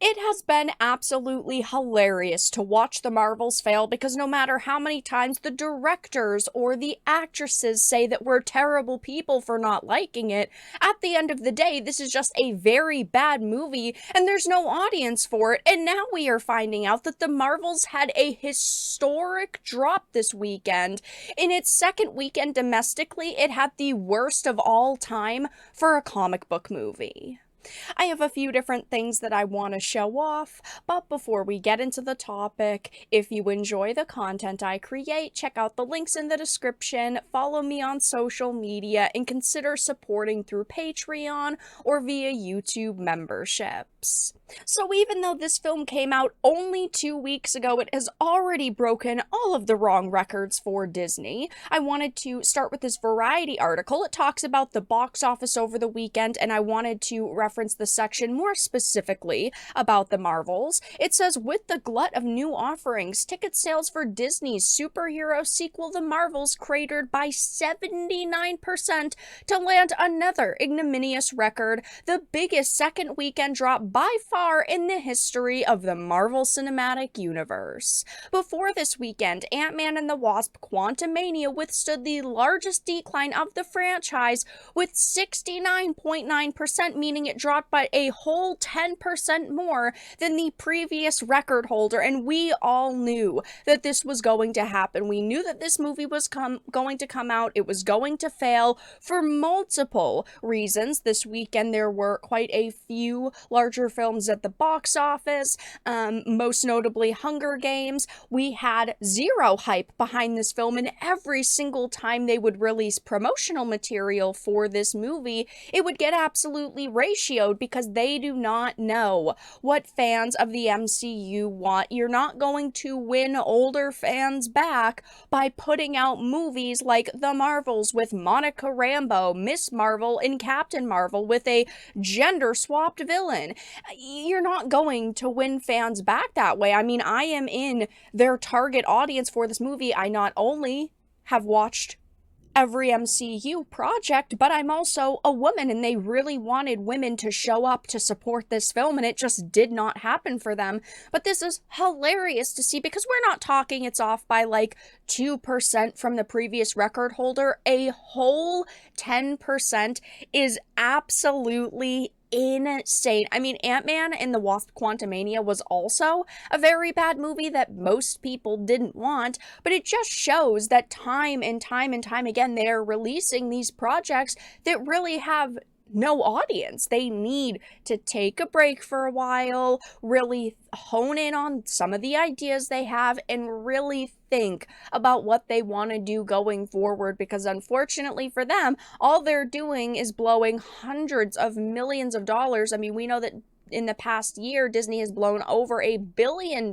It has been absolutely hilarious to watch the Marvels fail because no matter how many times the directors or the actresses say that we're terrible people for not liking it, at the end of the day, this is just a very bad movie and there's no audience for it. And now we are finding out that the Marvels had a historic drop this weekend. In its second weekend domestically, it had the worst of all time for a comic book movie. I have a few different things that I want to show off, but before we get into the topic, if you enjoy the content I create, check out the links in the description, follow me on social media, and consider supporting through Patreon or via YouTube memberships. So even though this film came out only 2 weeks ago, it has already broken all of the wrong records for Disney. I wanted to start with this Variety article. It talks about the box office over the weekend, and I wanted to reference the section more specifically about the Marvels. It says, with the glut of new offerings, ticket sales for Disney's superhero sequel The Marvels cratered by 79% to land another ignominious record, the biggest second weekend drop by far in the history of the Marvel Cinematic Universe. Before this weekend, Ant-Man and the Wasp: Quantumania withstood the largest decline of the franchise with 69.9%, meaning it dropped by a whole 10% more than the previous record holder, and we all knew that this was going to happen. We knew that this movie was going to come out, it was going to fail for multiple reasons. This weekend there were quite a few larger films at the box office, most notably Hunger Games. We had zero hype behind this film, and every single time they would release promotional material for this movie, it would get absolutely ratioed because they do not know what fans of the MCU want. You're not going to win older fans back by putting out movies like The Marvels with Monica Rambeau, Miss Marvel, and Captain Marvel with a gender-swapped villain. You're not going to win fans back that way. I mean, I am in their target audience for this movie. I not only have watched every MCU project, but I'm also a woman, and they really wanted women to show up to support this film, and it just did not happen for them. But this is hilarious to see because we're not talking it's off by like 2% from the previous record holder. A whole 10% is absolutely insane. I mean, Ant-Man and the Wasp: Quantumania was also a very bad movie that most people didn't want, but it just shows that time and time and time again they're releasing these projects that really have no audience. They need to take a break for a while, really hone in on some of the ideas they have, and really think about what they want to do going forward, because unfortunately for them, all they're doing is blowing hundreds of millions of dollars. I mean, we know that in the past year, Disney has blown over $1 billion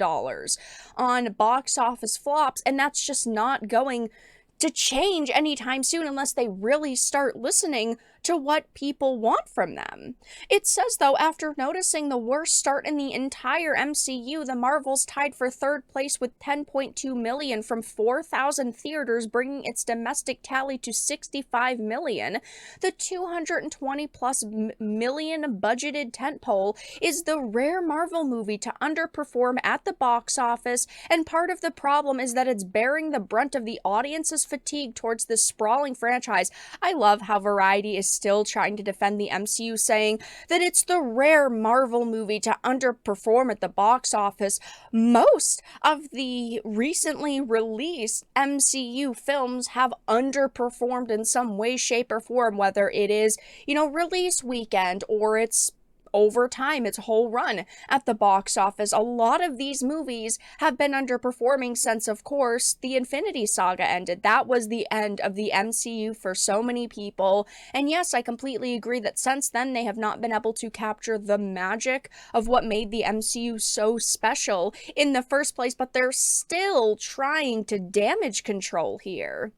on box office flops, and that's just not going to change anytime soon unless they really start listening to what people want from them. It says, though, after noticing the worst start in the entire MCU, the Marvels tied for third place with 10.2 million from 4,000 theaters, bringing its domestic tally to 65 million. The 220 plus million budgeted tentpole is the rare Marvel movie to underperform at the box office, and part of the problem is that it's bearing the brunt of the audience's fatigue towards this sprawling franchise. I love how Variety is still trying to defend the MCU, saying that it's the rare Marvel movie to underperform at the box office. Most of the recently released MCU films have underperformed in some way, shape, or form, whether it is, release weekend or it's over time, its whole run at the box office. A lot of these movies have been underperforming since, of course, the Infinity Saga ended. That was the end of the MCU for so many people. And yes, I completely agree that since then, they have not been able to capture the magic of what made the MCU so special in the first place, but they're still trying to damage control here.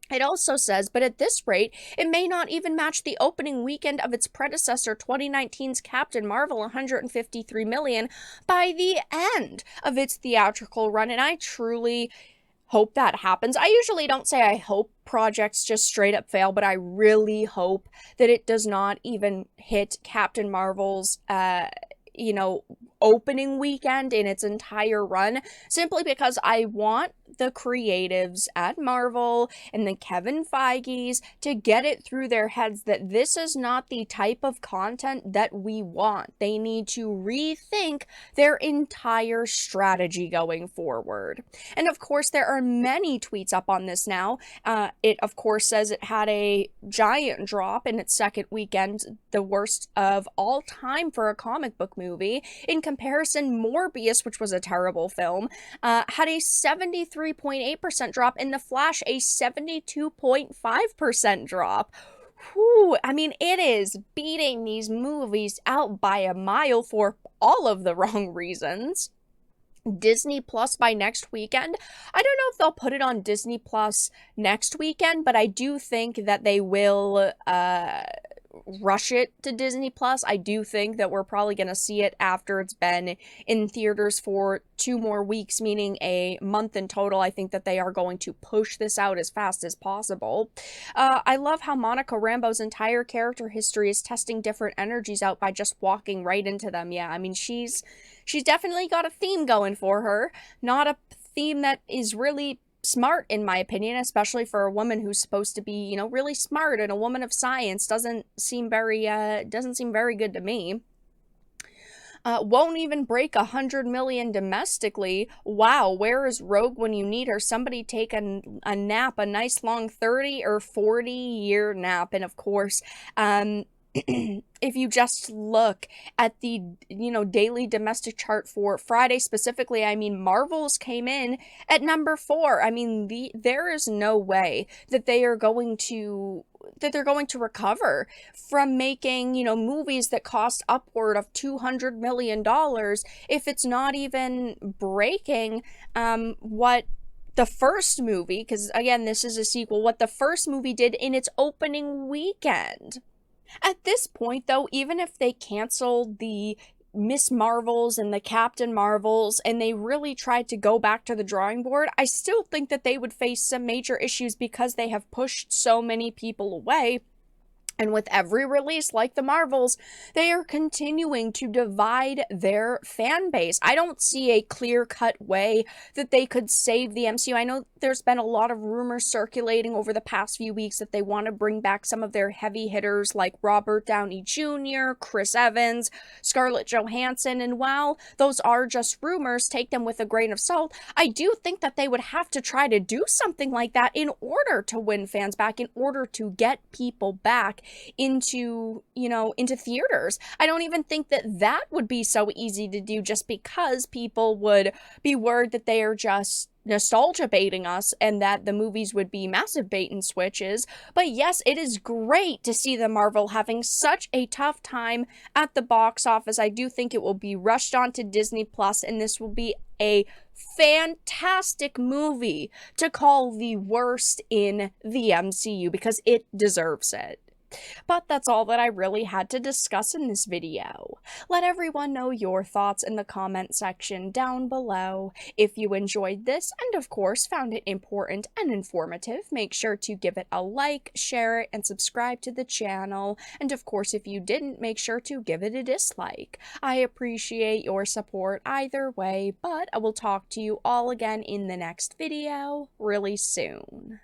It also says, but at this rate, it may not even match the opening weekend of its predecessor 2019's Captain Marvel, 153 million, by the end of its theatrical run, and I truly hope that happens. I usually don't say I hope projects just straight up fail, but I really hope that it does not even hit Captain Marvel's opening weekend in its entire run, simply because I want the creatives at Marvel and the Kevin Feige's to get it through their heads that this is not the type of content that we want. They need to rethink their entire strategy going forward. And of course, there are many tweets up on this now. It, of course, says it had a giant drop in its second weekend, the worst of all time for a comic book movie. In comparison, Morbius, which was a terrible film, had a 73.8% drop, in The Flash, a 72.5% drop. Whew, I mean, it is beating these movies out by a mile for all of the wrong reasons. Disney Plus by next weekend. I don't know if they'll put it on Disney Plus next weekend, but I do think that they will rush it to Disney Plus. I do think that we're probably going to see it after it's been in theaters for 2 more weeks, meaning a month in total. I think that they are going to push this out as fast as possible. I love how Monica Rambeau's entire character history is testing different energies out by just walking right into them. Yeah, I mean, she's definitely got a theme going for her. Not a theme that is really smart, in my opinion, especially for a woman who's supposed to be, you know, really smart and a woman of science. Doesn't seem very good to me. Won't even break 100 million domestically. Wow, where is Rogue when you need her? Somebody take a nap, a nice long 30 or 40 year nap. And of course, if you just look at the, you know, daily domestic chart for Friday specifically, I mean, Marvel's came in at number 4. I mean, there is no way that they're going to recover from making, you know, movies that cost upward of $200 million if it's not even breaking what the first movie, because again, this is a sequel, what the first movie did in its opening weekend. At this point, though, even if they canceled the Miss Marvels and the Captain Marvels and they really tried to go back to the drawing board, I still think that they would face some major issues because they have pushed so many people away. And with every release, like the Marvels, they are continuing to divide their fan base. I don't see a clear-cut way that they could save the MCU. I know there's been a lot of rumors circulating over the past few weeks that they want to bring back some of their heavy hitters like Robert Downey Jr., Chris Evans, Scarlett Johansson, and while those are just rumors, take them with a grain of salt. I do think that they would have to try to do something like that in order to win fans back, in order to get people back into, you know, into theaters. I don't even think that would be so easy to do, just because people would be worried that they are just nostalgia baiting us and that the movies would be massive bait and switches. But yes, it is great to see the Marvel having such a tough time at the box office. I do think it will be rushed onto Disney Plus, and this will be a fantastic movie to call the worst in the MCU because it deserves it. But that's all that I really had to discuss in this video. Let everyone know your thoughts in the comment section down below. If you enjoyed this and of course found it important and informative, make sure to give it a like, share it, and subscribe to the channel. And of course, if you didn't, make sure to give it a dislike. I appreciate your support either way, but I will talk to you all again in the next video really soon.